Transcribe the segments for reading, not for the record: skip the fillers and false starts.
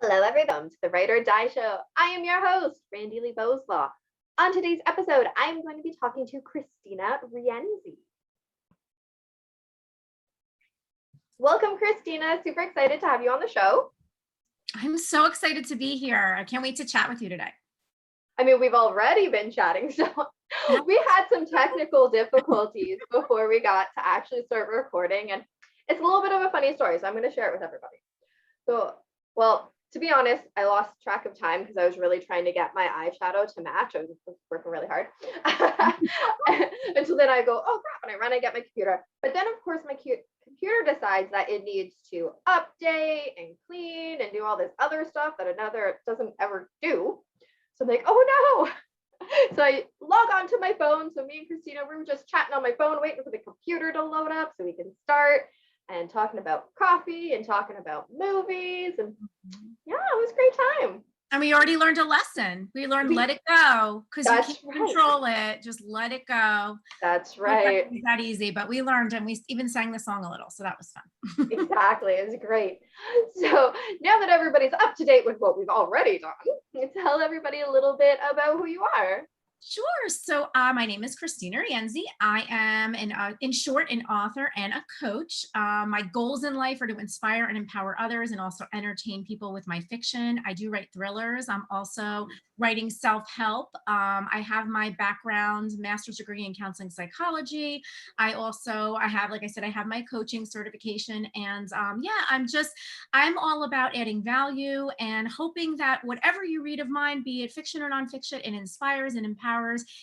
Hello, everyone. Welcome to the Write or Die Show. I am your host, Randi-lee. On today's episode, I am going to be talking to Kristina Rienzi. Welcome, Kristina. Super excited to have you on the show. I'm so excited to be here. I can't wait to chat with you today. I mean, we've already been chatting, so we had some technical difficulties before we got to actually start recording, and it's a little bit of a funny story, so I'm going to share it with everybody. To be honest, I lost track of time because I was really trying to get my eyeshadow to match. I was working really hard. Until then I go, oh crap, and I run and get my computer. But then of course my computer decides that it needs to update and clean and do all this other stuff that another doesn't ever do. So I'm like, oh no. So I log on to my phone. So me and Kristina, we were just chatting on my phone, waiting for the computer to load up so we can start, and talking about coffee and talking about movies. And yeah, it was a great time. And we already learned a lesson. We learned let it go, because you can't control it. Just let it go. That's right. It's not easy, but we learned, and we even sang the song a little. So that was fun. Exactly. It was great. So now that everybody's up to date with what we've already done, tell everybody a little bit about who you are. Sure. So my name is Kristina Rienzi. I am, in short, an author and a coach. My goals in life are to inspire and empower others and also entertain people with my fiction. I do write thrillers. I'm also writing self-help. I have my background, master's degree in counseling psychology. I have, like I said, I have my coaching certification. And I'm all about adding value and hoping that whatever you read of mine, be it fiction or nonfiction, it inspires and empowers.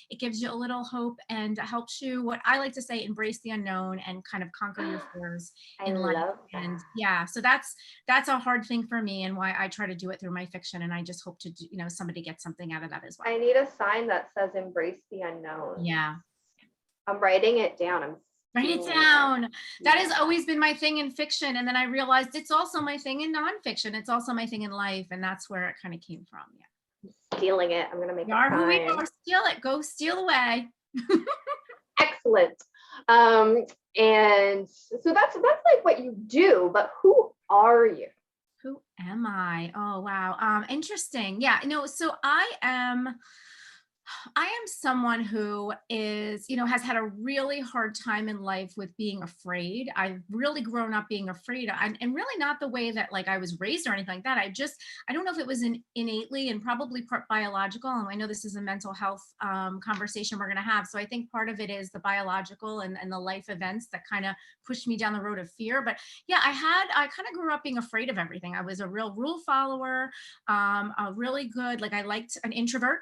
It gives you a little hope and helps you, what I like to say, embrace the unknown and kind of conquer your fears in life. And yeah, so that's a hard thing for me, and why I try to do it through my fiction. And I just hope to do, somebody gets something out of that as well. I need a sign that says embrace the unknown. Yeah. I'm writing it down. Write it down. That has always been my thing in fiction. And then I realized it's also my thing in nonfiction. It's also my thing in life. And that's where it kind of came from. Yeah. Stealing it. I'm going to make it. Who we are, steal it. Go steal away. Excellent. And so that's like what you do, but who are you? Who am I? Oh, wow. Interesting. Yeah, so I am someone who is, has had a really hard time in life with being afraid. I've really grown up being afraid, and really not the way that like I was raised or anything like that. I don't know if it was innately and probably part biological. And I know this is a mental health conversation we're going to have. So I think part of it is the biological and the life events that kind of pushed me down the road of fear. But yeah, I kind of grew up being afraid of everything. I was a real rule follower, a really good, I liked an introvert.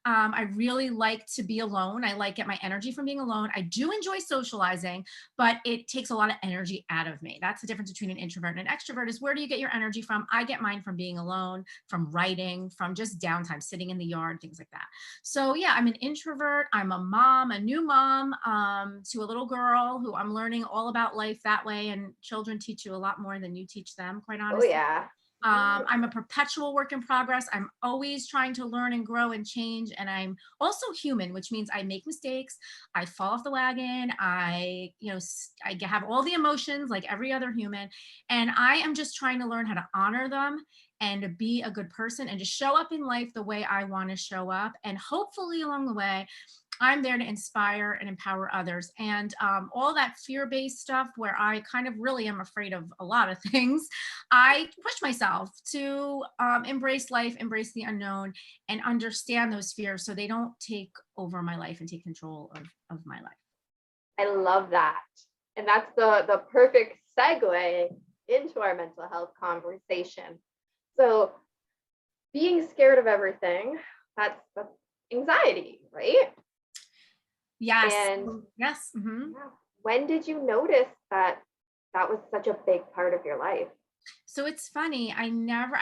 I really like to be alone. I get my energy from being alone. I do enjoy socializing, but it takes a lot of energy out of me. That's the difference between an introvert and an extrovert, is where do you get your energy from? I get mine from being alone, from writing, from just downtime, sitting in the yard, things like that. So yeah, I'm an introvert. I'm a mom, a new mom to a little girl who I'm learning all about life that way. And children teach you a lot more than you teach them, quite honestly. Oh yeah. I'm a perpetual work in progress. I'm always trying to learn and grow and change. And I'm also human, which means I make mistakes. I fall off the wagon. I have all the emotions like every other human. And I am just trying to learn how to honor them and to be a good person and to show up in life the way I want to show up. And hopefully along the way, I'm there to inspire and empower others. And all that fear-based stuff where I kind of really am afraid of a lot of things, I push myself to embrace life, embrace the unknown, and understand those fears so they don't take over my life and take control of my life. I love that. And that's the perfect segue into our mental health conversation. So being scared of everything, that's anxiety, right? Yes. And yes. Mm-hmm. When did you notice that was such a big part of your life? So it's funny. I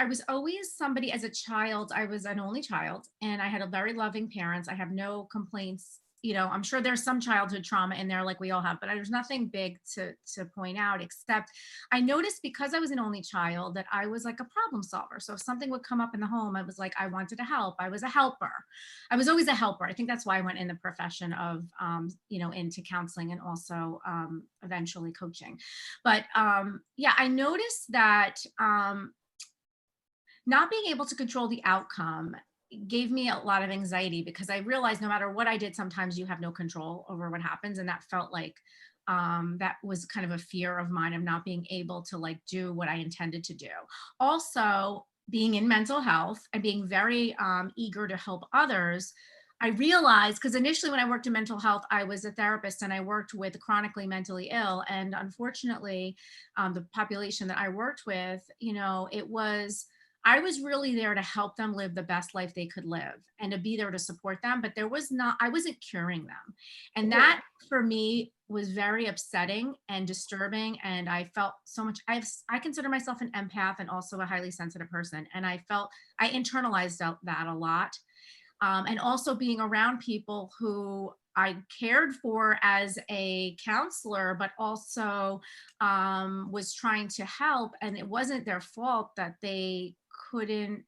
was always somebody as a child. I was an only child, and I had a very loving parents. I have no complaints. I'm sure there's some childhood trauma in there like we all have, but there's nothing big to point out, except I noticed because I was an only child that I was like a problem solver. So if something would come up in the home, I was like, I wanted to help. I was a helper. I was always a helper. I think that's why I went in the profession of, into counseling and also eventually coaching. But yeah, I noticed that not being able to control the outcome gave me a lot of anxiety, because I realized no matter what I did, sometimes you have no control over what happens. And that felt like that was kind of a fear of mine, of not being able to like do what I intended to do. Also, being in mental health and being very eager to help others, I realized, because initially when I worked in mental health, I was a therapist and I worked with chronically mentally ill. And unfortunately, the population that I worked with, you know, I was really there to help them live the best life they could live and to be there to support them. But I wasn't curing them. And Mhm. that for me was very upsetting and disturbing. And I felt so much, I consider myself an empath and also a highly sensitive person. And I internalized that a lot. And also being around people who I cared for as a counselor, but also was trying to help. And it wasn't their fault that they couldn't,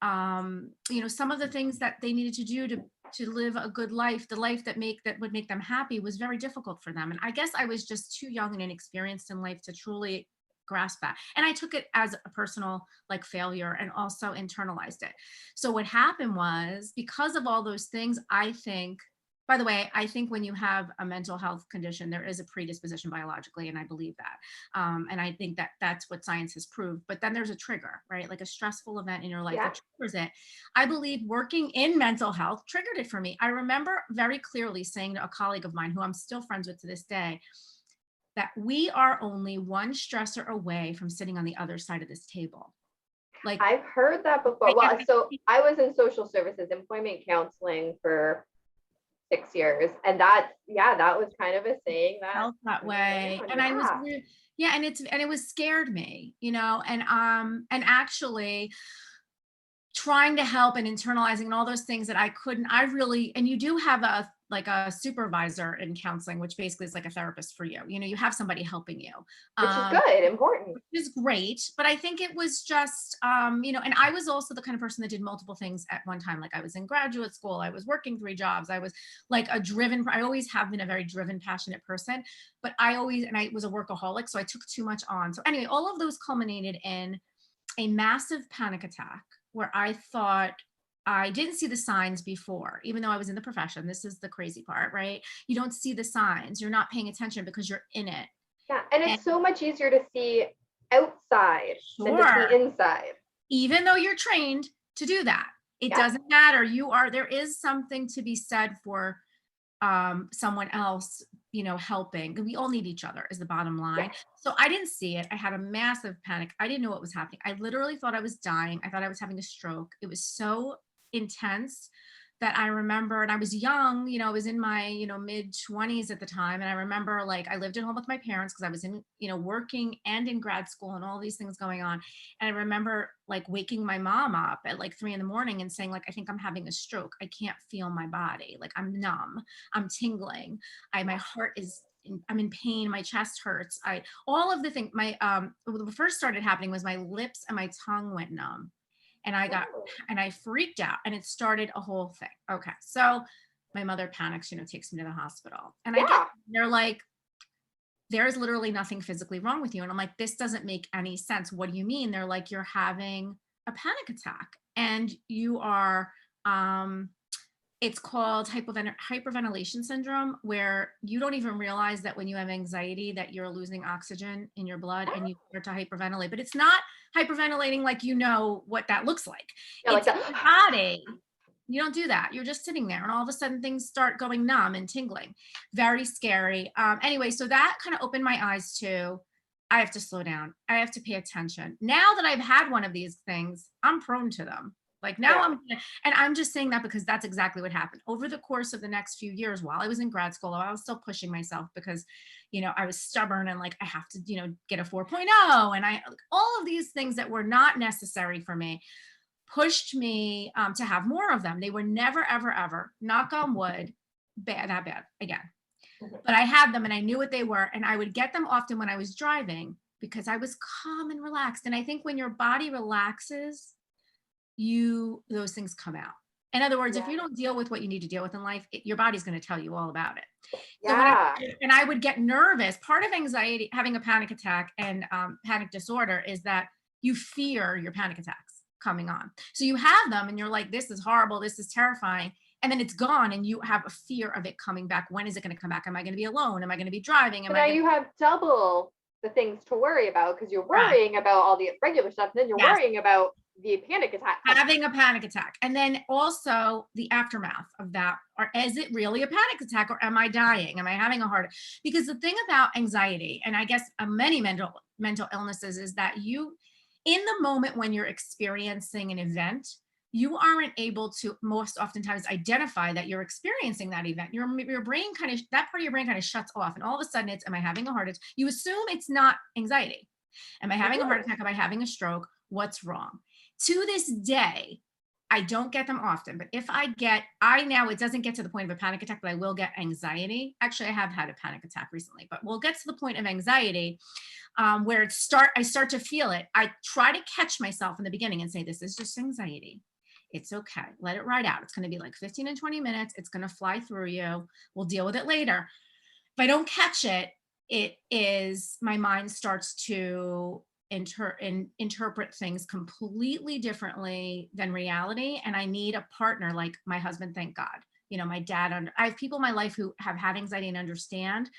you know, some of the things that they needed to do to live a good life, the life that would make them happy, was very difficult for them. And I guess I was just too young and inexperienced in life to truly grasp that. And I took it as a personal like failure and also internalized it. So what happened was, because of all those things, I think, by the way, I think when you have a mental health condition, there is a predisposition biologically, and I believe that. And I think that that's what science has proved. But then there's a trigger, right? Like a stressful event in your life Yeah. that triggers it. I believe working in mental health triggered it for me. I remember very clearly saying to a colleague of mine, who I'm still friends with to this day, that we are only one stressor away from sitting on the other side of this table. Like, I've heard that before. Well, so I was in social services, employment counseling for 6 years. And that, yeah, that was kind of a saying that felt that when you're way. down, And I was yeah. yeah, and it was scared me, you know, and actually trying to help and internalizing and all those things that I couldn't, I really, and you do have a like a supervisor in counseling, which basically is like a therapist for you. You know, you have somebody helping you. Which is Um, good, important. which is great. But I think it was just, you know, and I was also the kind of person that did multiple things at one time. Like I was in graduate school, I was working 3 jobs, I was like I always have been a very driven, passionate person, but and I was a workaholic. So I took too much on. So anyway, all of those culminated in a massive panic attack where I thought, I didn't see the signs before, even though I was in the profession. This is the crazy part, right? You don't see the signs. You're not paying attention because you're in it. Yeah. And And it's so much easier to see outside than to see sure, inside. even though you're trained to do that, it Yeah. doesn't matter. There is something to be said for someone else, you know, helping. We all need each other is the bottom line. Yes. So I didn't see it. I had a massive panic. I didn't know what was happening. I literally thought I was dying. I thought I was having a stroke. It was so intense that I remember, and I was young, you know, I was in my, you know, mid 20s at the time. And I remember like I lived at home with my parents because I was in, you know, working and in grad school and all these things going on. And I remember like waking my mom up at like 3 in the morning and saying, like, I think I'm having a stroke. I can't feel my body. Like I'm numb, I'm tingling. My heart is, I'm in pain. My chest hurts. All of the things, what first started happening was my lips and my tongue went numb, and Oh, I freaked out, and it started a whole thing. Okay. So my mother panics, you know, takes me to the hospital, and yeah. they're like, there's literally nothing physically wrong with you. And I'm like, this doesn't make any sense. What do you mean? They're like, you're having a panic attack and you are, it's called hyperventilation syndrome, where you don't even realize that when you have anxiety that you're losing oxygen in your blood and you start to hyperventilate. But it's not hyperventilating like you know what that looks like. Yeah, like It's that. in your body. You don't do that. You're just sitting there and all of a sudden things start going numb and tingling. Very scary. Anyway, so that kind of opened my eyes to, I have to slow down. I have to pay attention. Now that I've had one of these things, I'm prone to them. Like now Yeah. and I'm just saying that because that's exactly what happened over the course of the next few years. While I was in grad school, I was still pushing myself because, you know, I was stubborn and like, I have to, you know, get a 4.0. And all of these things that were not necessary for me pushed me to have more of them. They were never, ever, ever, knock on wood, that bad again. Mhm. But I had them and I knew what they were. And I would get them often when I was driving because I was calm and relaxed. And I think when your body relaxes, those things come out. In other words, if Yeah. you don't deal with what you need to deal with in life, your body's going to tell you all about it. So Yeah. I would get nervous. Part of anxiety, having a panic attack and panic disorder, is that you fear your panic attacks. coming on. So you have them and you're like, this is horrible, this is terrifying. And then it's gone and you have a fear of it coming back. When is it going to come back? Am I going to be alone? Am I going to be driving? So now you have double the things to worry about, because you're Correct. worrying about all the regular stuff, and then you're Yes. worrying about the panic attack. Having a panic attack. And then also the aftermath of that. Or is it really a panic attack, or am I dying? Am I having a heart? Because the thing about anxiety, and I guess many mental illnesses, is that you, in the moment when you're experiencing an event, you aren't able to most oftentimes identify that you're experiencing that event. Your brain kind of, that part of your brain kind of shuts off. And all of a sudden it's, am I having a heart attack? You assume it's not anxiety. Am I having a heart attack? Am I having a stroke? What's wrong? To this day, I don't get them often, but if I now, it doesn't get to the point of a panic attack, but I will get anxiety. Actually, I have had a panic attack recently, but we'll get to the point of anxiety where I start to feel it. I try to catch myself in the beginning and say, this is just anxiety. It's okay. Let it ride out. It's going to be like 15 and 20 minutes. It's going to fly through you. We'll deal with it later. If I don't catch it, my mind starts to interpret things completely differently than reality. And I need a partner like my husband, thank God. My dad, I have people in my life who have had anxiety and understand.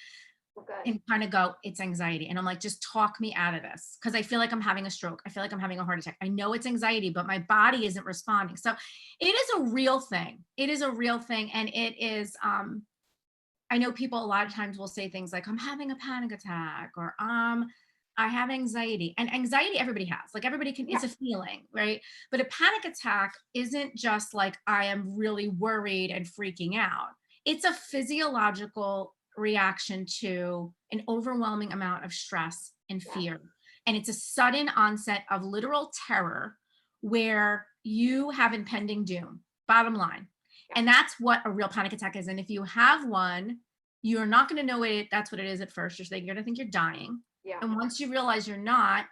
Okay. And kind of go, it's anxiety. And I'm like, just talk me out of this. Cause I feel like I'm having a stroke. I feel like I'm having a heart attack. I know it's anxiety, but my body isn't responding. So it is a real thing. It is a real thing. And it is, I know people a lot of times will say things like, I'm having a panic attack, or I have anxiety. And anxiety everybody has. Like everybody can, it's a feeling, right? But a panic attack isn't just like, I am really worried and freaking out. It's a physiological reaction to an overwhelming amount of stress and fear. And it's a sudden onset of literal terror where you have impending doom, bottom line. And that's what a real panic attack is. And if you have one, you're not going to know that's what it is at first. You're going to think you're dying. Yeah. And once you realize you're not,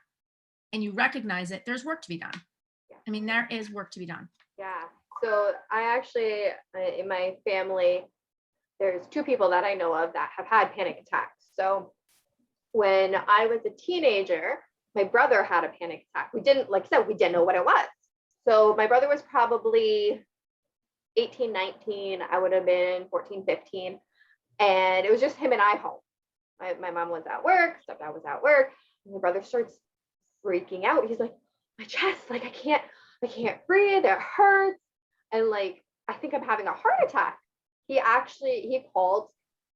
and you recognize it, there's work to be done. Yeah. I mean, there is work to be done. Yeah. So I actually, in my family, there's 2 people that I know of that have had panic attacks. So when I was a teenager, my brother had a panic attack. We didn't, like I said, we didn't know what it was. So my brother was probably 18, 19. I would have been 14, 15. And it was just him and I home. My mom was at work, stepdad was at work. And my brother starts freaking out. He's like, my chest, like I can't breathe. It hurts. And like, I think I'm having a heart attack. He called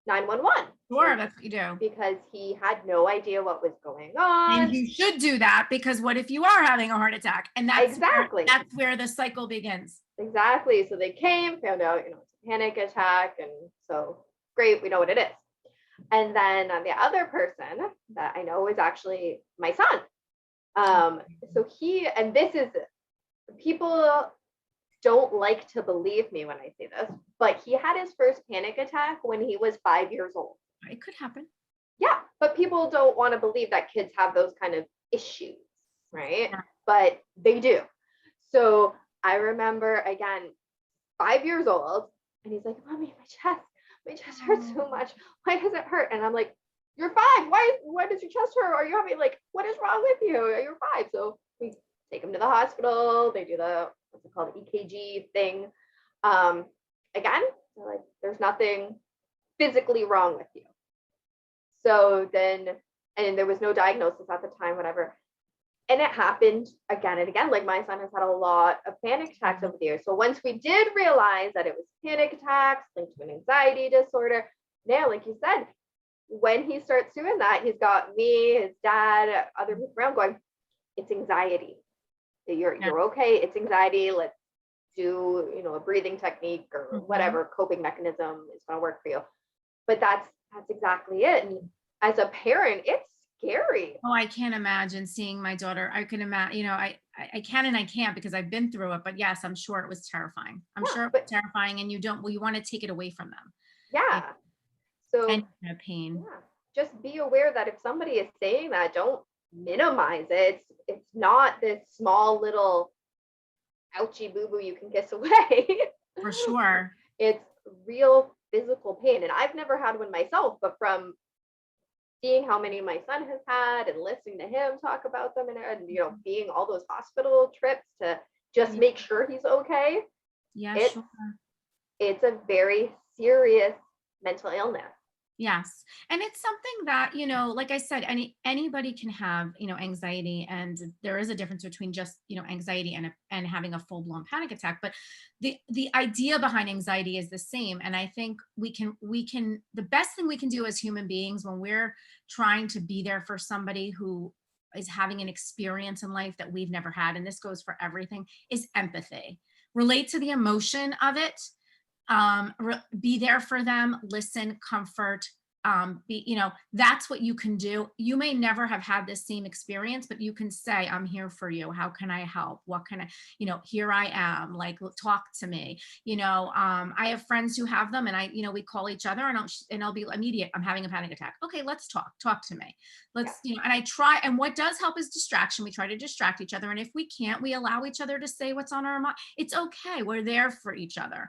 911. Sure, that's what you do. Because he had no idea what was going on. And you should do that, because what if you are having a heart attack? And that's exactly that's where the cycle begins. Exactly. So they came, found out, it's a panic attack. And so great, we know what it is. And then the other person that I know is actually my son. So people don't like to believe me when I say this, but he had his first panic attack when he was 5 years old. It could happen. Yeah, but people don't want to believe that kids have those kind of issues, right? Yeah. But they do. So I remember, again, 5 years old, and he's like, Mommy, my chest hurts so much. Why does it hurt? And I'm like, you're 5. Why does your chest hurt? Are you having, like, what is wrong with you? You're 5. So we take him to the hospital. They do the, what's it called, EKG thing. Again, like, there's nothing physically wrong with you. So then, and there was no diagnosis at the time, whatever. And it happened again and again. Like, my son has had a lot of panic attacks over the years. So once we did realize that it was panic attacks linked to an anxiety disorder, now, like you said, when he starts doing that, he's got me, his dad, other people around going, it's anxiety. You're okay. It's anxiety. Let's do, a breathing technique or whatever coping mechanism is going to work for you. But that's exactly it. And as a parent, it's scary. Oh, I can't imagine seeing my daughter. I can imagine, I can and I can't, because I've been through it. But yes, I'm sure it was terrifying. I'm sure it was terrifying, and you want to take it away from them. Yeah. So and pain. Yeah. Just be aware that if somebody is saying that, don't minimize it. It's not this small little ouchie boo boo you can kiss away. For sure. It's real physical pain. And I've never had one myself, but from seeing how many my son has had and listening to him talk about them, and you know, being all those hospital trips to just Yeah, make sure he's okay. yeah, It's sure. it's a very serious mental illness. Yes. And it's something that, like I said, anybody can have, anxiety, and there is a difference between just, anxiety and having a full-blown panic attack. But the idea behind anxiety is the same. And I think we can the best thing we can do as human beings when we're trying to be there for somebody who is having an experience in life that we've never had, and this goes for everything, is empathy. Relate to the emotion of it, be there for them, listen, comfort, that's what you can do. You may never have had this same experience, but you can say, I'm here for you. How can I help? What can I, here I am, like, talk to me. I have friends who have them, and we call each other, and I'll be immediate. I'm having a panic attack. Okay, let's talk to me. Yeah. And I try, and what does help is distraction. We try to distract each other. And if we can't, we allow each other to say what's on our mind. It's okay. We're there for each other.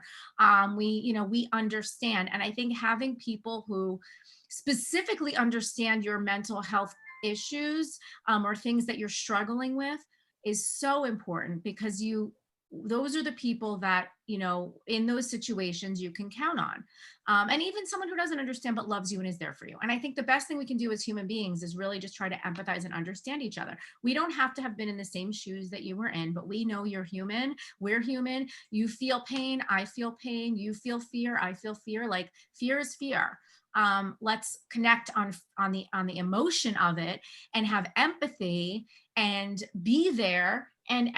We understand. And I think having people who specifically understand your mental health issues, or things that you're struggling with, is so important, because those are the people that, in those situations you can count on. And even someone who doesn't understand but loves you and is there for you. And I think the best thing we can do as human beings is really just try to empathize and understand each other. We don't have to have been in the same shoes that you were in, but we know you're human. We're human. You feel pain. I feel pain. You feel fear. I feel fear. Like, fear is fear. Let's connect on the emotion of it, and have empathy, and be there. And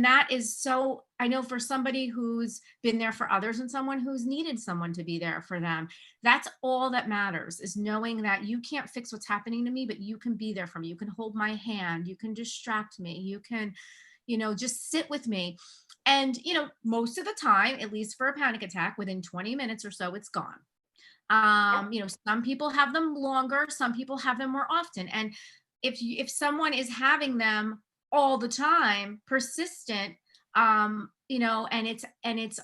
that is so, I know, for somebody who's been there for others, and someone who's needed someone to be there for them, that's all that matters, is knowing that you can't fix what's happening to me, but you can be there for me. You can hold my hand, you can distract me, you can, just sit with me. And most of the time, at least for a panic attack, within 20 minutes or so, it's gone. Yeah. Some people have them longer, some people have them more often. And if someone is having them all the time, persistent, and it's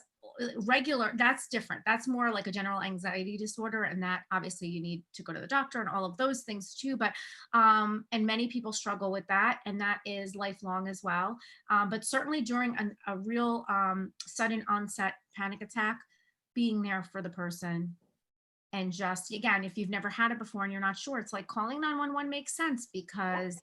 regular, that's different. That's more like a general anxiety disorder, and that obviously you need to go to the doctor and all of those things too. But and many people struggle with that, and that is lifelong as well. But certainly during a real sudden onset panic attack, being there for the person. And just, again, if you've never had it before and you're not sure, it's like calling 911 makes sense, because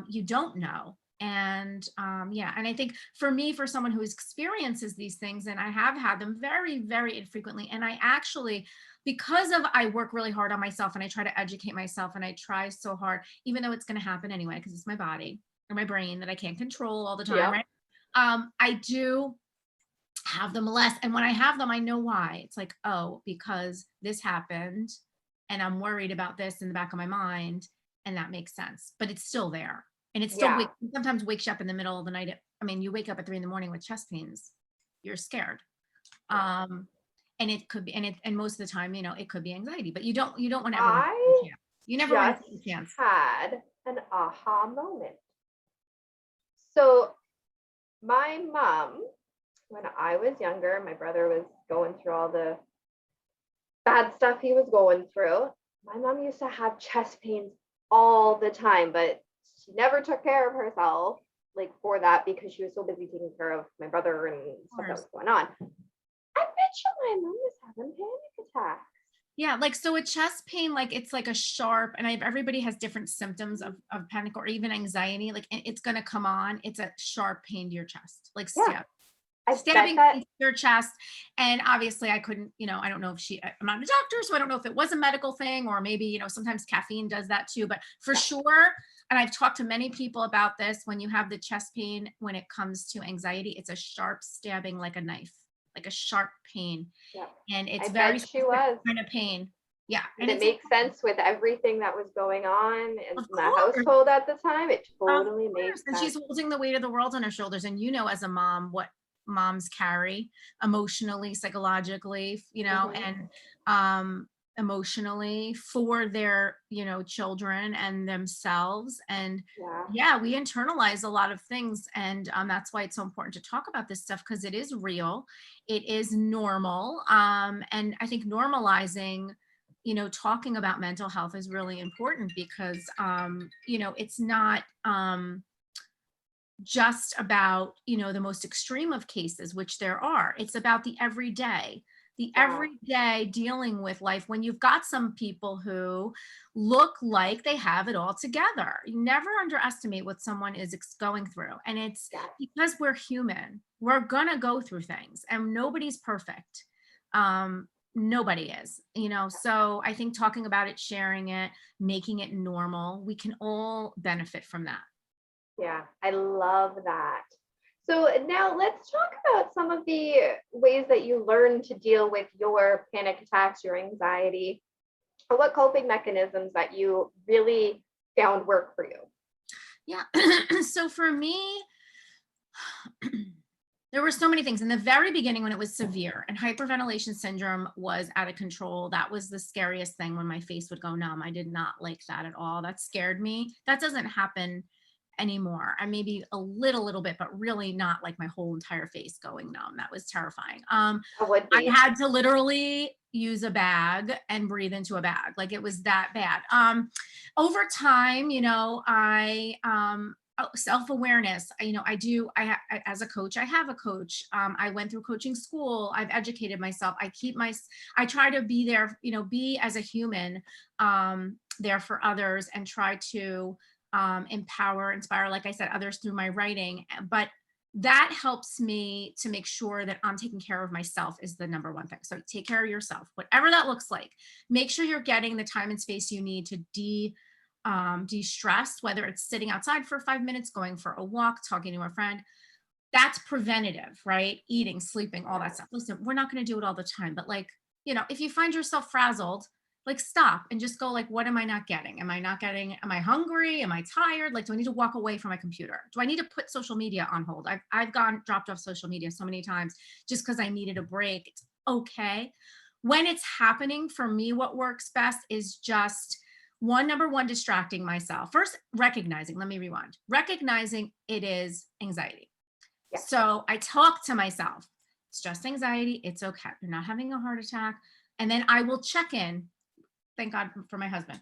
you don't know. And yeah, and I think for me, for someone who experiences these things, and I have had them very, very infrequently, and I actually, because of, I work really hard on myself, and I try to educate myself, and I try so hard, even though it's going to happen anyway, because it's my body or my brain that I can't control all the time, Yeah. right? I do have them less. And when I have them, I know why. It's like, oh, because this happened, and I'm worried about this in the back of my mind, and that makes sense. But it's still there. And it still Yeah. sometimes wakes you up in the middle of the night. I mean, you wake up at 3 a.m. with chest pains. You're scared. Yeah. And it could be, and most of the time, it could be anxiety, but you don't want to ever want to I take a chance. You never want just to take a chance. had an aha moment. So my mom, when I was younger, my brother was going through all the bad stuff he was going through. My mom used to have chest pains all the time, but she never took care of herself, like, for that, because she was so busy taking care of my brother and stuff that was going on. I bet you my mom was having panic attacks. Yeah, like, so a chest pain, like, it's like a sharp, and everybody has different symptoms of panic or even anxiety. Like, it's gonna come on. It's a sharp pain to your chest, like Yeah, I bet stabbing that. into your chest. And obviously, I couldn't, I don't know if I'm not a doctor, so I don't know if it was a medical thing, or maybe, sometimes caffeine does that too. But for sure, and I've talked to many people about this, when you have the chest pain, when it comes to anxiety, it's a sharp stabbing, like a knife, like a sharp pain. Yeah, And it's I very bet she specific was. kind of pain. Yeah. And And it it's, makes sense with everything that was going on in of the course, household at the time. It of totally makes course. And she's sense. holding the weight of the world on her shoulders. And as a mom, what moms carry emotionally, psychologically, Mhm. and emotionally for their, children and themselves. And Yeah. yeah, we internalize a lot of things. And that's why it's so important to talk about this stuff, because it is real. It is normal. And I think normalizing, talking about mental health is really important because, it's not, just about, the most extreme of cases, which there are. It's about the Yeah. everyday dealing with life when you've got some people who look like they have it all together. You never underestimate what someone is going through. And it's Yeah. because we're human. We're going to go through things and nobody's perfect. Nobody is, so I think talking about it, sharing it, making it normal, we can all benefit from that. Yeah, I love that. So now let's talk about some of the ways that you learn to deal with your panic attacks, your anxiety, or what coping mechanisms that you really found work for you. Yeah. So for me, there were so many things in the very beginning when it was severe and hyperventilation syndrome was out of control. That was the scariest thing, when my face would go numb. I did not like that at all. That scared me. That doesn't happen anymore. I maybe a little bit, but really not like my whole entire face going numb. That was terrifying. I would I be. had to literally use a bag and breathe into a bag. Like, it was that bad. Over time, self-awareness, as a coach, I have a coach. I went through coaching school. I've educated myself. I try to be there, be as a human, there for others, and try to empower, inspire, like I said, others through my writing. But that helps me to make sure that I'm taking care of myself, is the number one thing. So take care of yourself, whatever that looks like. Make sure you're getting the time and space you need to de-stress, whether it's sitting outside for 5 minutes, going for a walk, talking to a friend. That's preventative, right? Eating, sleeping, all that stuff. Listen, we're not going to do it all the time, but like, if you find yourself frazzled, like, stop and just go, like, what am I not getting? Am I hungry? Am I tired? Like, do I need to walk away from my computer? Do I need to put social media on hold? I've dropped off social media so many times just because I needed a break. It's okay. When it's happening, for me, what works best is just number one, distracting myself. First, let me rewind. Recognizing it is anxiety. Yeah. So I talk to myself. It's just anxiety. It's okay. You're not having a heart attack. And then I will check in. Thank God for my husband.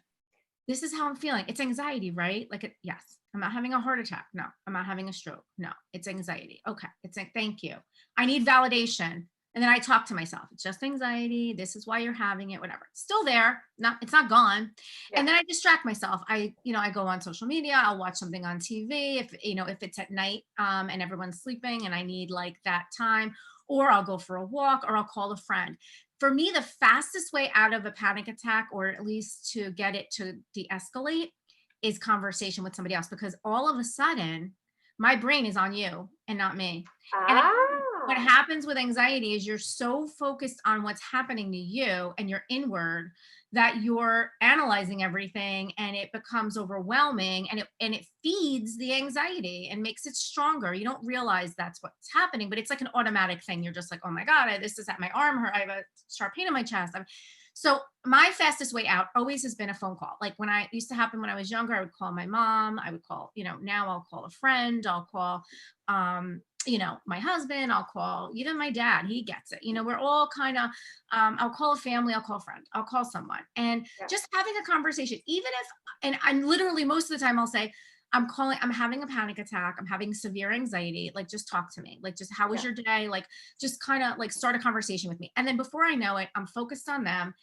This is how I'm feeling. It's anxiety, right? Yes. I'm not having a heart attack. No. I'm not having a stroke. No. It's anxiety. Okay. It's like, thank you. I need validation. And then I talk to myself. It's just anxiety. This is why you're having it, whatever. It's still there. It's not gone. Yeah. And then I distract myself. I go on social media. I'll watch something on TV if it's at night, and everyone's sleeping and I need like that time, or I'll go for a walk, or I'll call a friend. For me, the fastest way out of a panic attack, or at least to get it to de-escalate, is conversation with somebody else, because all of a sudden my brain is on you and not me. And what Ah. happens with anxiety is you're so focused on what's happening to you and you're inward, that you're analyzing everything, and it becomes overwhelming, and it feeds the anxiety and makes it stronger. You don't realize that's what's happening, but it's like an automatic thing. You're just like, oh my God, this is at my arm hurt. I have a sharp pain in my chest. So my fastest way out always has been a phone call. Like, when I used to happen when I was younger, I would call my mom. I would call, now I'll call a friend. I'll call, my husband. I'll call even my dad. He gets it. We're all kind of, I'll call a family. I'll call a friend. I'll call someone, and Yeah. just having a conversation, even if, and I'm literally, most of the time I'll say, I'm having a panic attack. I'm having severe anxiety. Like, just talk to me. Like, just, how was Yeah. your day? Like, just kind of like start a conversation with me. And then before I know it, I'm focused on them.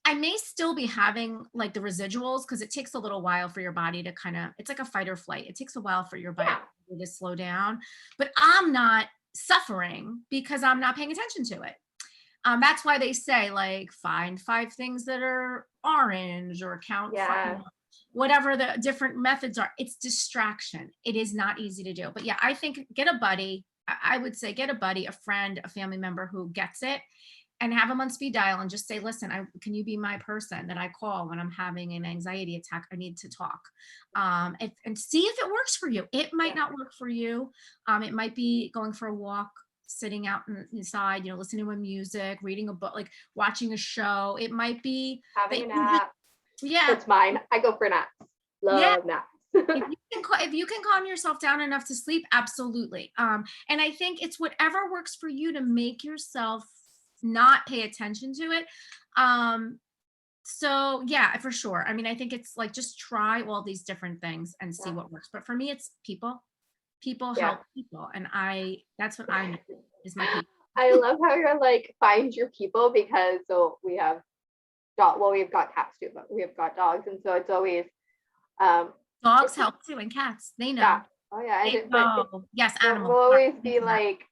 I may still be having like the residuals, because it takes a little while for your body to it's like a fight or flight. It takes a while for your body to slow down, but I'm not suffering because I'm not paying attention to it. That's why they say, like, find 5 things that are orange, or count Yeah. whatever the different methods are. It's distraction. It is not easy to do. But yeah, I think get a buddy. I would say get a buddy, a friend, a family member who gets it, and have them on speed dial and just say, listen, can you be my person that I call when I'm having an anxiety attack? I need to talk. And see if it works for you. It might not work for you. It might be going for a walk, sitting out inside, listening to music, reading a book, like watching a show. It might be that Having a you just, nap. yeah, That's mine. I go for naps. yeah. Love naps. If you can calm yourself down enough to sleep, absolutely. And I think it's whatever works for you to make yourself not pay attention to it. So yeah, for sure. I mean, I think it's like just try all these different things and see Yeah. what works. But for me, it's people. People Yeah. help people, and that's what I know is my people. I love how you're like find your people because so we have we've got cats too, but we have got dogs, and so it's always um Dogs it's just help too, and cats. They yeah. know. Oh yeah, They but it know. Yes, will animals. Sorry, always thanks be for that. like,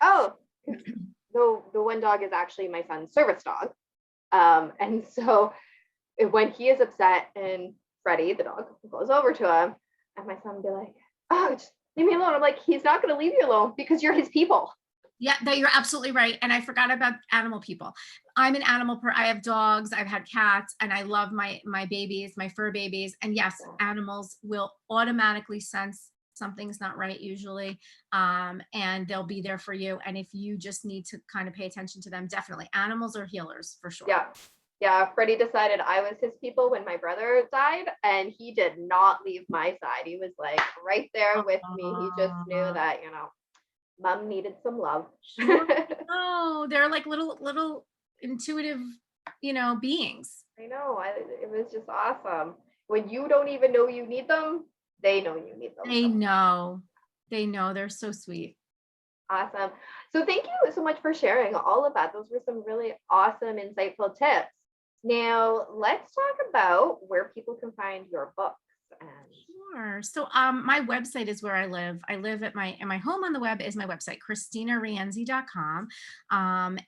oh, because the one dog is actually my son's service dog. And so when he is upset and Freddie, the dog, goes over to him, and my son will be like, oh, just leave me alone. I'm like, he's not going to leave you alone because you're his people. Yeah, that you're absolutely right. And I forgot about animal people. I'm an I have dogs, I've had cats, and I love my babies, my fur babies. And yes, animals will automatically sense something's not right usually. And they'll be there for you. And if you just need to kind of pay attention to them, definitely. Animals are healers for sure. Yeah. Yeah. Freddie decided I was his people when my brother died, and he did not leave my side. He was like right there with me. He just knew that, mom needed some love. Sure. No, they're like little intuitive, beings. I know. It was just awesome. When you don't even know you need them, they know you need them. They know. They know. They're so sweet. Awesome. So thank you so much for sharing all of that. Those were some really awesome, insightful tips. Now let's talk about where people can find your books. And Sure. So my website is where I live. I live at my home on the web is my website, KristinaRienzi.com.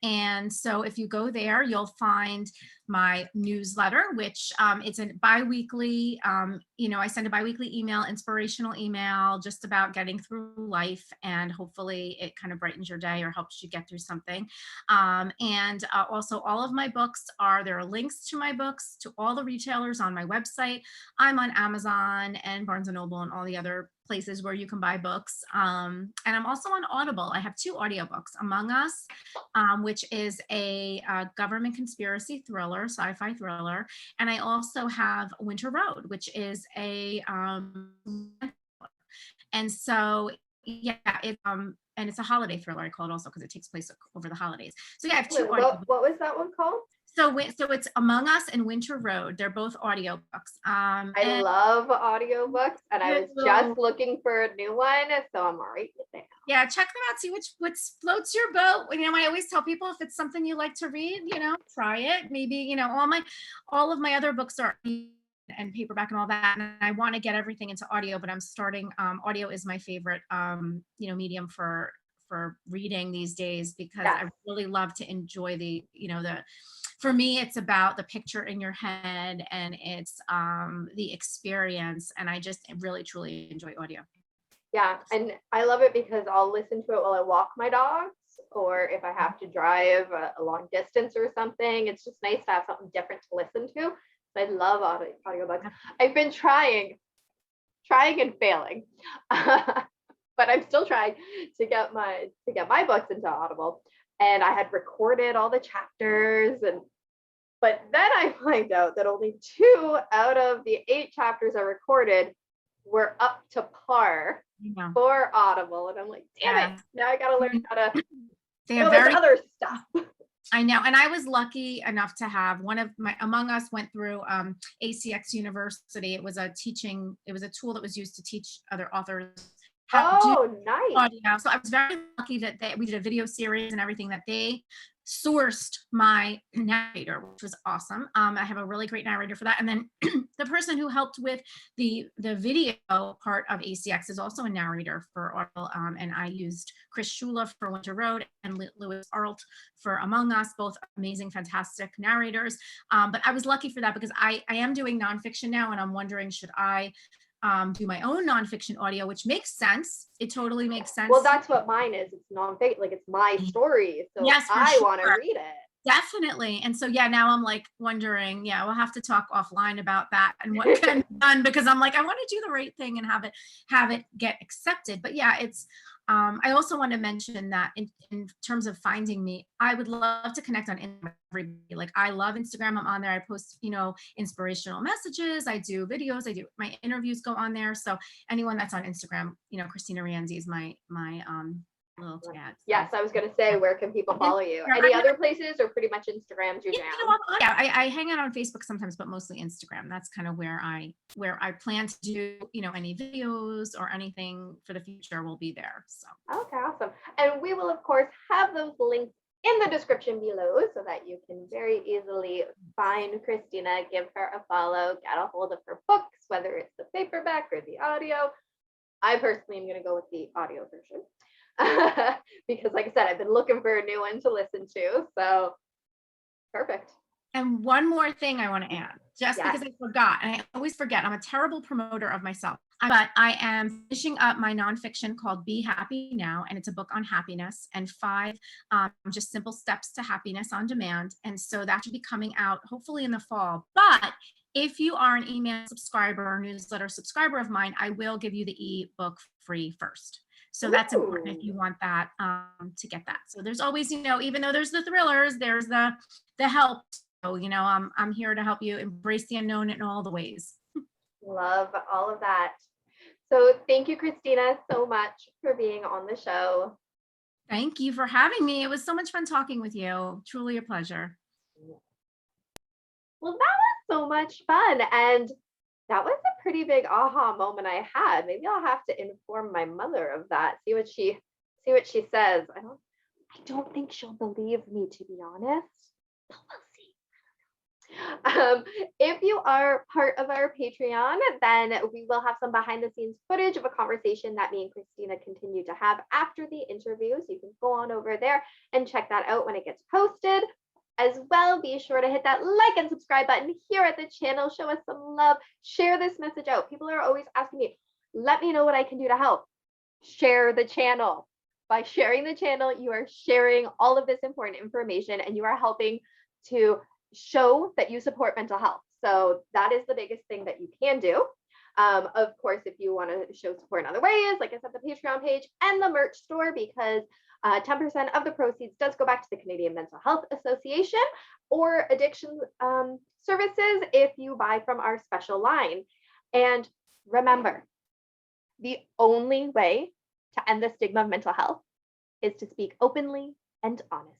And so if you go there, you'll find my newsletter, which it's a biweekly, I send a biweekly email, inspirational email, just about getting through life. And hopefully it kind of brightens your day or helps you get through something. And also all of my books there are links to my books to all the retailers on my website. I'm on Amazon and Barnes and Noble and all the other places where you can buy books. And I'm also on Audible. I have 2 audiobooks, Among Us, which is a government conspiracy thriller, sci-fi thriller. And I also have Winter Road, which is and so, yeah, and it's a holiday thriller. I call it also because it takes place over the holidays. So yeah, I have 2 wait, audiobooks. what was that one called? So it's Among Us and Winter Road. They're both audiobooks. I And love audiobooks, and I was just looking for a new one, so I'm right there. yeah, check them out. See what floats your boat. I always tell people if it's something you like to read, try it. Maybe all of my other books are and paperback and all that. And I want to get everything into audio, but I'm starting. Audio is my favorite, medium for reading these days because Yeah. I really love to enjoy for me, it's about the picture in your head and it's the experience. And I just really, truly enjoy audio. Yeah, and I love it because I'll listen to it while I walk my dogs, or if I have to drive a long distance or something. It's just nice to have something different to listen to. So I love audiobooks. I've been trying and failing, but I'm still trying to get my books into Audible. And I had recorded all the chapters, but then I find out that only 2 out of the 8 chapters I recorded were up to par for Audible. And I'm like, damn it. Now I got to learn how to do this other stuff. I know. And I was lucky enough to have Among Us went through ACX University. It was a tool that was used to teach other authors how to do nice. audio. So I was very lucky that we did a video series and everything that they sourced my narrator, which was awesome. I have a really great narrator for that. And then the person who helped with the video part of ACX is also a narrator for Audible. And I used Chris Shula for Winter Road and Lewis Arlt for Among Us, both amazing, fantastic narrators. But I was lucky for that because I am doing nonfiction now, and I'm wondering, should I do my own nonfiction audio, which makes sense. It totally makes sense. Well, that's what mine is. It's nonfiction, like it's my story. So yes, I want to read it. Definitely. And so, yeah, now I'm like wondering, we'll have to talk offline about that and what can be done, because I'm like, I want to do the right thing and have it get accepted. But yeah, it's, I also want to mention that in terms of finding me, I would love to connect on Instagram. Like I love Instagram. I'm on there. I post, inspirational messages. I do videos. My interviews go on there. So anyone that's on Instagram, Kristina Rienzi is my little tags. Yes, I was going to say, where can people follow you? Any other places, or pretty much Instagram's your jam? Yeah, I hang out on Facebook sometimes, but mostly Instagram. That's kind of where I plan to do, any videos or anything for the future will be there. So okay, awesome. And we will of course have those links in the description below so that you can very easily find Kristina, give her a follow, get a hold of her books, whether it's the paperback or the audio. I personally am going to go with the audio version because, like I said, I've been looking for a new one to listen to. So perfect. And one more thing I want to add, just Yes. because I forgot, and I always forget, I'm a terrible promoter of myself, but I am finishing up my nonfiction called Be Happy Now, and it's a book on happiness and 5 just simple steps to happiness on demand. And so that should be coming out hopefully in the fall. But if you are an email subscriber or newsletter subscriber of mine, I will give you the ebook free first. So that's important if you want that, to get that. So there's always, even though there's the thrillers, there's the help. So, I'm here to help you embrace the unknown in all the ways. Love all of that. So thank you, Kristina, so much for being on the show. Thank you for having me. It was so much fun talking with you. Truly a pleasure. Well, that was so much fun. And that was a pretty big aha moment I had. Maybe I'll have to inform my mother of that. See what she says. I don't think she'll believe me, to be honest. But we'll see. If you are part of our Patreon, then we will have some behind the scenes footage of a conversation that me and Kristina continue to have after the interview. So you can go on over there and check that out when it gets posted. As well, be sure to hit that like and subscribe button here at the channel. Show us some love. Share this message out. People are always asking me, let me know what I can do to help. Share the channel. By sharing the channel, you are sharing all of this important information and you are helping to show that you support mental health. So that is the biggest thing that you can do. Of course, if you want to show support in other ways, like I said, the Patreon page and the merch store, because 10% of the proceeds does go back to the Canadian Mental Health Association or addiction services if you buy from our special line. And remember, the only way to end the stigma of mental health is to speak openly and honestly.